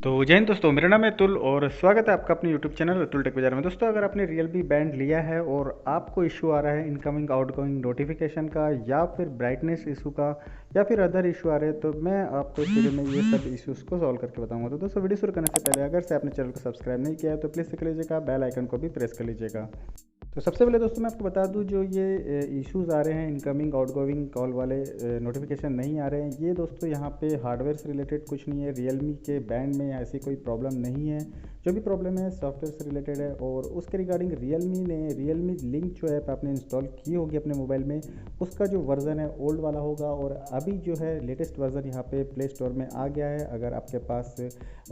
तो जय हिंद दोस्तों, मेरा नाम है अतुल और स्वागत है आपका अपने यूट्यूब चैनल अतुल टेक बाजार में। दोस्तों, अगर आपने Realme बैंड लिया है और आपको इशू आ रहा है इनकमिंग आउटगोइंग नोटिफिकेशन का या फिर ब्राइटनेस इशू का या फिर अदर इशू आ रहे हैं, तो मैं आपको इस वीडियो में ये सब इश्यूज़ को सॉल्व करके बताऊंगा। तो दोस्तों, वीडियो शुरू करने से पहले अगर से आपने चैनल को सब्सक्राइब नहीं किया है तो प्लीज़ कर लीजिएगा, बेल आइकन को भी प्रेस कर लीजिएगा। तो सबसे पहले दोस्तों मैं आपको बता दूं, जो ये इश्यूज़ आ रहे हैं इनकमिंग आउटगोइंग कॉल वाले, नोटिफिकेशन नहीं आ रहे हैं, ये दोस्तों यहाँ पे हार्डवेयर से रिलेटेड कुछ नहीं है। Realme के बैंड में ऐसी कोई प्रॉब्लम नहीं है। जो भी प्रॉब्लम है सॉफ्टवेयर से रिलेटेड है और उसके रिगार्डिंग Realme लिंक जो ऐप आपने इंस्टॉल की होगी अपने मोबाइल में, उसका जो वर्ज़न है ओल्ड वाला होगा और अभी जो है लेटेस्ट वर्ज़न यहाँ पे प्ले स्टोर में आ गया है। अगर आपके पास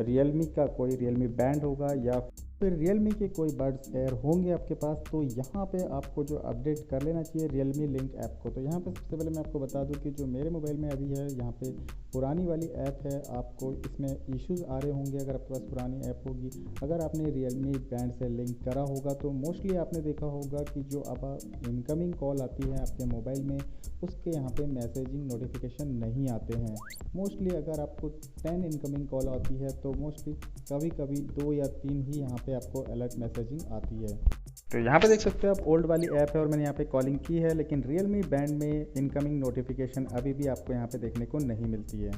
Realme का कोई Realme बैंड होगा या फिर Realme के कोई बड्स एयर होंगे आपके पास, तो यहाँ पे आपको जो अपडेट कर लेना चाहिए Realme लिंक ऐप को। तो यहाँ पे सबसे पहले मैं आपको बता दूं कि जो मेरे मोबाइल में अभी है, यहाँ पे पुरानी वाली ऐप है, आपको इसमें इश्यूज़ आ रहे होंगे अगर आपके पास पुरानी ऐप होगी। अगर आपने Realme बैंड से लिंक करा होगा तो मोस्टली आपने देखा होगा कि जो अब इनकमिंग कॉल आती है आपके मोबाइल में, उसके यहाँ पे मैसेजिंग नोटिफिकेशन नहीं आते हैं। मोस्टली अगर आपको 10 इनकमिंग कॉल आती है तो मोस्टली कभी कभी 2 या 3 ही यहाँ पे आपको अलर्ट मैसेजिंग आती है। तो यहाँ पे देख सकते हो आप, ओल्ड वाली ऐप है और मैंने यहाँ पे कॉलिंग की है, लेकिन Realme बैंड में इनकमिंग नोटिफिकेशन अभी भी आपको यहाँ पे देखने को नहीं मिलती है।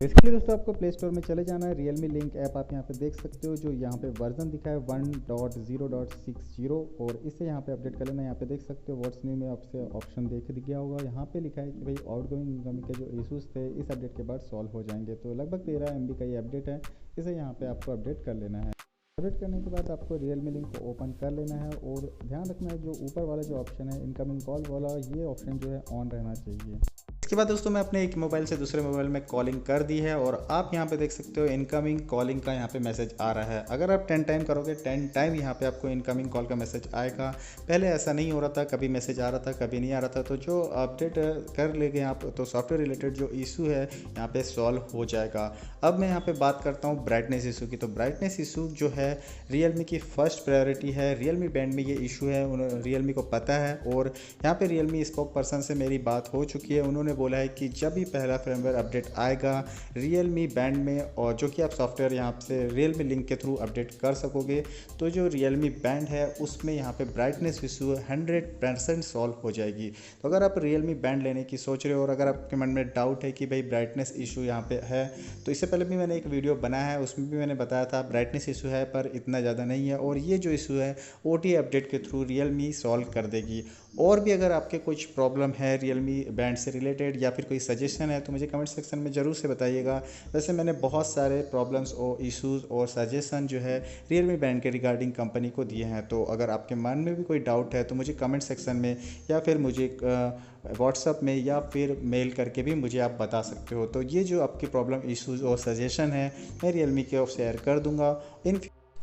तो इसके लिए दोस्तों आपको प्ले स्टोर में चले जाना है। Realme लिंक ऐप आप यहाँ पे देख सकते हो, जो यहाँ पे वर्जन दिखा है 1.0.60 और इसे यहाँ पे अपडेट कर लेना। यहाँ पे देख सकते हो व्हाट्स न्यू में आपसे ऑप्शन देख दिया होगा, यहाँ पे लिखा है कि भाई आउटगोइंग इनकमिंग के जो इशूज़ थे इस अपडेट के बाद सॉल्व हो जाएंगे। तो लगभग 13 MB का ये अपडेट है, इसे यहाँ पे आपको अपडेट कर लेना है। अपडेट करने के बाद आपको Realme लिंक को ओपन कर लेना है और ध्यान रखना है जो ऊपर वाला जो ऑप्शन है इनकमिंग कॉल वाला, ये ऑप्शन जो है ऑन रहना चाहिए। इसके बाद दोस्तों मैं अपने एक मोबाइल से दूसरे मोबाइल में कॉलिंग कर दी है और आप यहाँ पे देख सकते हो इनकमिंग कॉलिंग का यहाँ पे मैसेज आ रहा है। अगर आप 10 टाइम करोगे 10 टाइम यहाँ पे आपको इनकमिंग कॉल का मैसेज आएगा। पहले ऐसा नहीं हो रहा था, कभी मैसेज आ रहा था कभी नहीं आ रहा था। तो जो अपडेट कर लेंगे आप तो सॉफ्टवेयर रिलेटेड जो इशू है यहाँ पे सॉल्व हो जाएगा। अब मैं यहाँ पे बात करता हूँ ब्राइटनेस इशू की। तो ब्राइटनेस इशू जो है Realme की फर्स्ट प्रायोरिटी है। Realme बैंड में ये इशू है, Realme को पता है और यहाँ पे Realme स्पोक पर्सन से मेरी बात हो चुकी है। उन्होंने बोला है कि जब भी पहला फर्मवेयर अपडेट आएगा Realme बैंड में, और जो कि आप सॉफ्टवेयर यहाँ से Realme लिंक के थ्रू अपडेट कर सकोगे, तो जो Realme बैंड है उसमें यहाँ पे ब्राइटनेस इशू 100% सॉल्व हो जाएगी। तो अगर आप Realme बैंड लेने की सोच रहे हो और अगर आपके मन में डाउट है कि भाई ब्राइटनेस इशू यहाँ पे है, तो इससे पहले भी मैंने एक वीडियो बनाया है, उसमें भी मैंने बताया था ब्राइटनेस इशू है पर इतना ज़्यादा नहीं है और ये जो इशू है OTA अपडेट के थ्रू Realme सॉल्व कर देगी। और भी अगर आपके कुछ प्रॉब्लम है Realme बैंड से रिलेटेड या फिर कोई सजेशन है तो मुझे कमेंट सेक्शन में ज़रूर से बताइएगा। वैसे मैंने बहुत सारे प्रॉब्लम्स और इश्यूज़ और सजेशन जो है Realme बैंड के रिगार्डिंग कंपनी को दिए हैं। तो अगर आपके मन में भी कोई डाउट है तो मुझे कमेंट सेक्शन में या फिर मुझे व्हाट्सअप में या फिर मेल करके भी मुझे आप बता सकते हो। तो ये जो आपकी प्रॉब्लम इश्यूज़ और सजेशन है मैं Realme के ऑफ शेयर कर दूँगा।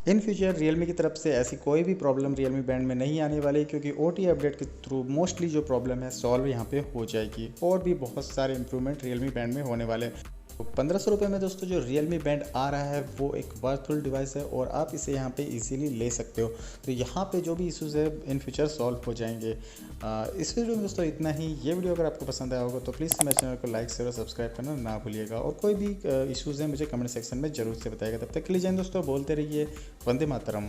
इन फ्यूचर Realme की तरफ से ऐसी कोई भी प्रॉब्लम Realme बैंड में नहीं आने वाली, क्योंकि OTA अपडेट के थ्रू मोस्टली जो प्रॉब्लम है सॉल्व यहाँ पे हो जाएगी और भी बहुत सारे इंप्रूवमेंट Realme बैंड में होने वाले। तो 1500 रुपये में दोस्तों जो Realme बैंड आ रहा है वो एक वर्थफुल डिवाइस है और आप इसे यहाँ पे इजीली ले सकते हो। तो यहाँ पे जो भी इश्यूज़ है इन फ्यूचर सॉल्व हो जाएंगे। इस वीडियो में दोस्तों इतना ही। ये वीडियो अगर आपको पसंद आया होगा तो प्लीज़ मेरे चैनल को लाइक शेयर और सब्सक्राइब करना ना भूलिएगा और कोई भी इश्यूज़ हैं मुझे कमेंट सेक्शन में ज़रूर से बताइएगा। तब तक के लिए जय हिंद दोस्तों, बोलते रहिए वंदे मातरम।